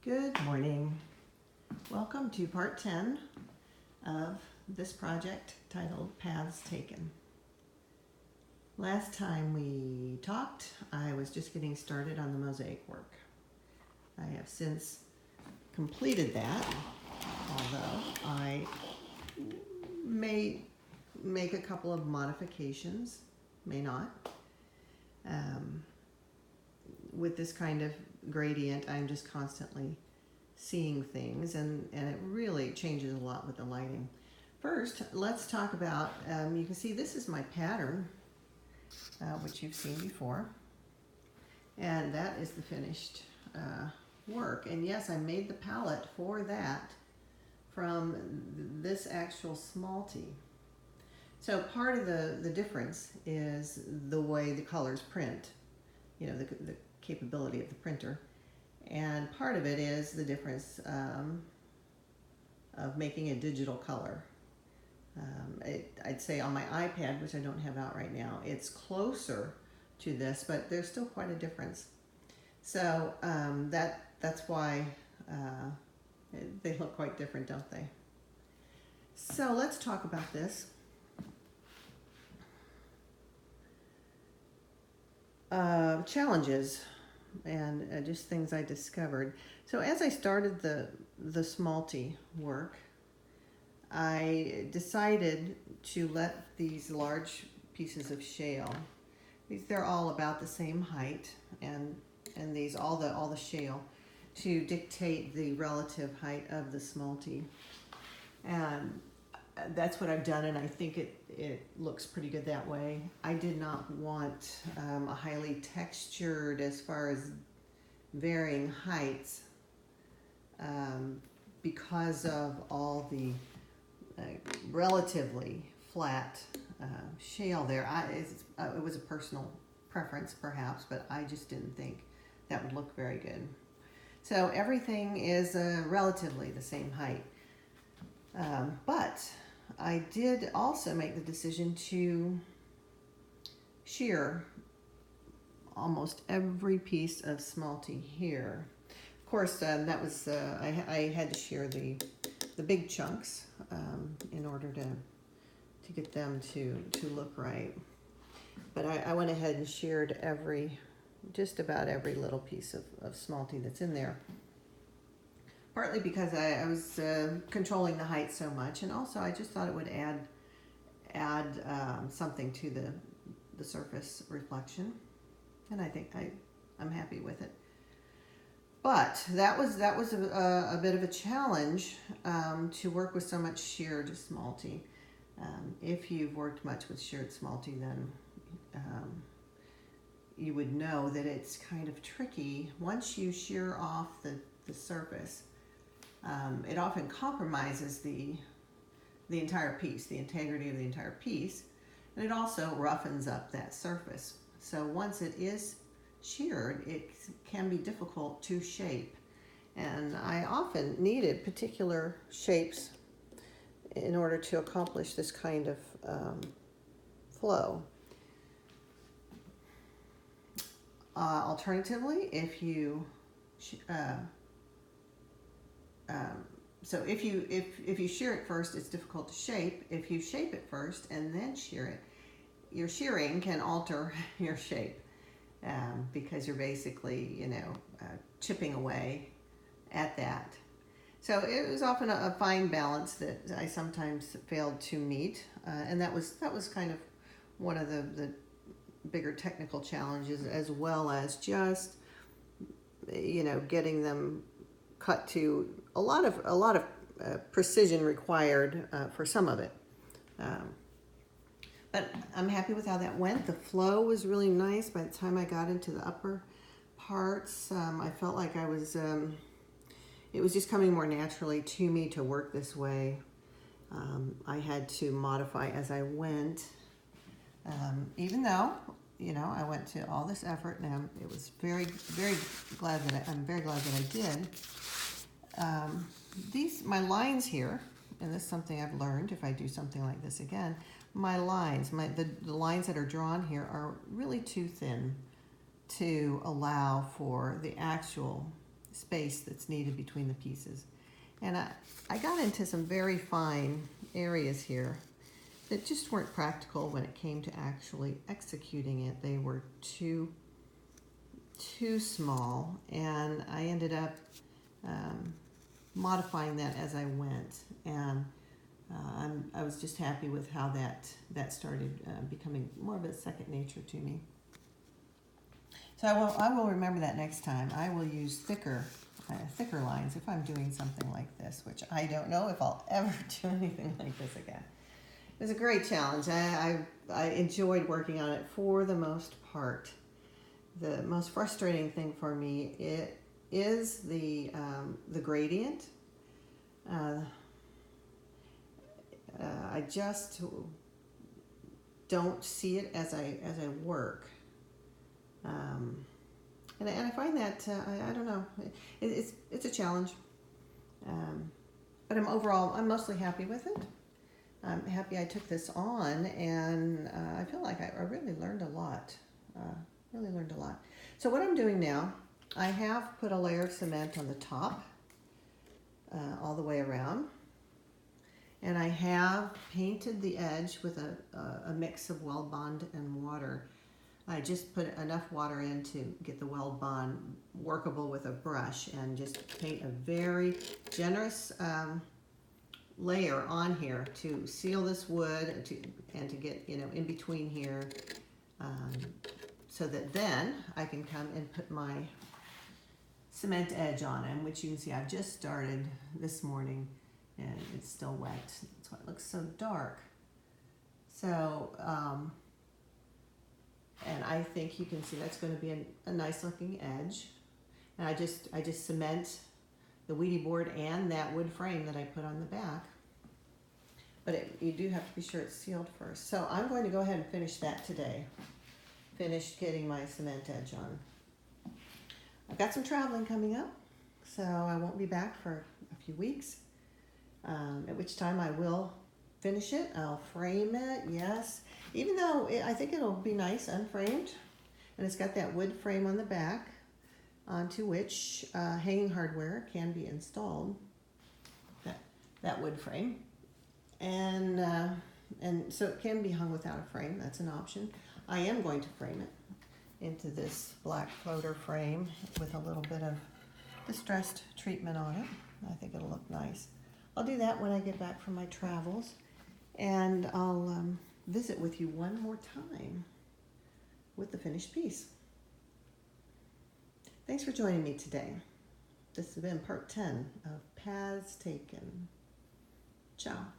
Good morning. Welcome to part 10 of this project titled Paths Taken. Last time we talked, I was just getting started on the mosaic work. I have since completed that, although I may make a couple of modifications, may not. With this kind of gradient, I'm just constantly seeing things, and it really changes a lot with the lighting. First, let's talk about, you can see this is my pattern, which you've seen before, and that is the finished work. And yes, I made the palette for that from this actual Smalty. So part of the difference is the way the colors print, you know, the capability of the printer. And part of it is the difference of making a digital color. I'd say on my iPad, which I don't have out right now, it's closer to this, but there's still quite a difference. So that's why they look quite different, don't they? So let's talk about this. Challenges and just things I discovered. So as I started the Smalty work, I decided to let these large pieces of shale, they're all about the same height, and these all the shale, to dictate the relative height of the Smalty. And that's what I've done, and I think it looks pretty good that way. I did not want a highly textured, as far as varying heights, because of all the relatively flat shale there. It was a personal preference perhaps, but I just didn't think that would look very good. So everything is relatively the same height. But I did also make the decision to shear almost every piece of Smalty here. Of course, that was I had to shear the big chunks in order to get them to look right. But I went ahead and sheared just about every little piece of Smalty that's in there. Partly because I was controlling the height so much, and also I just thought it would add something to the surface reflection, and I think I'm happy with it. But that was a bit of a challenge to work with so much sheared Smalty. If you've worked much with sheared Smalty, then you would know that it's kind of tricky. Once you shear off the surface, it often compromises the entire piece, the integrity of the entire piece, and it also roughens up that surface. So once it is sheared, it can be difficult to shape, and I often needed particular shapes in order to accomplish this kind of flow. Alternatively, if you so if you shear it first, it's difficult to shape. If you shape it first and then shear it, your shearing can alter your shape, because you're basically, chipping away at that. So it was often a fine balance that I sometimes failed to meet, and that was kind of one of the bigger technical challenges, as well as just getting them cut to a lot of precision required for some of it. But I'm happy with how that went. The flow was really nice. By the time I got into the upper parts, I felt like I was, it was just coming more naturally to me to work this way. I had to modify as I went, even though, I went to all this effort, and it was very, very glad that I'm very glad that I did. My lines here, and this is something I've learned if I do something like this again, my lines, the lines that are drawn here are really too thin to allow for the actual space that's needed between the pieces. And I got into some very fine areas here that just weren't practical when it came to actually executing it. They were too small, and I ended up modifying that as I went. And I was just happy with how that started becoming more of a second nature to me. So I will remember that next time. I will use thicker lines if I'm doing something like this, which I don't know if I'll ever do anything like this again. It was a great challenge. I enjoyed working on it for the most part. The most frustrating thing for me is the gradient. I just don't see it as I work. And I find that I don't know, it's a challenge, but I'm mostly happy with it. I'm happy I took this on, and I feel like I really learned a lot. So what I'm doing now, I have put a layer of cement on the top all the way around, and I have painted the edge with a mix of Weld Bond and water. I just put enough water in to get the Weld Bond workable with a brush, and just paint a very generous layer on here to seal this wood and to get, you know, in between here, so that then I can come and put my cement edge on it, which you can see I've just started this morning and it's still wet. That's why it looks so dark. So, and I think you can see that's going to be a nice looking edge. And I just cement the Wheatie board and that wood frame that I put on the back. But you do have to be sure it's sealed first. So I'm going to go ahead and finish that today. Finish getting my cement edge on. I've got some traveling coming up, so I won't be back for a few weeks, at which time I will finish it. I'll frame it, yes. Even though I think it'll be nice unframed, and it's got that wood frame on the back onto which hanging hardware can be installed, that wood frame. And so it can be hung without a frame, that's an option. I am going to frame it into this black floater frame with a little bit of distressed treatment on it. I think it'll look nice. I'll do that when I get back from my travels, and I'll visit with you one more time with the finished piece. Thanks for joining me today. This has been part 10 of Paths Taken. Ciao.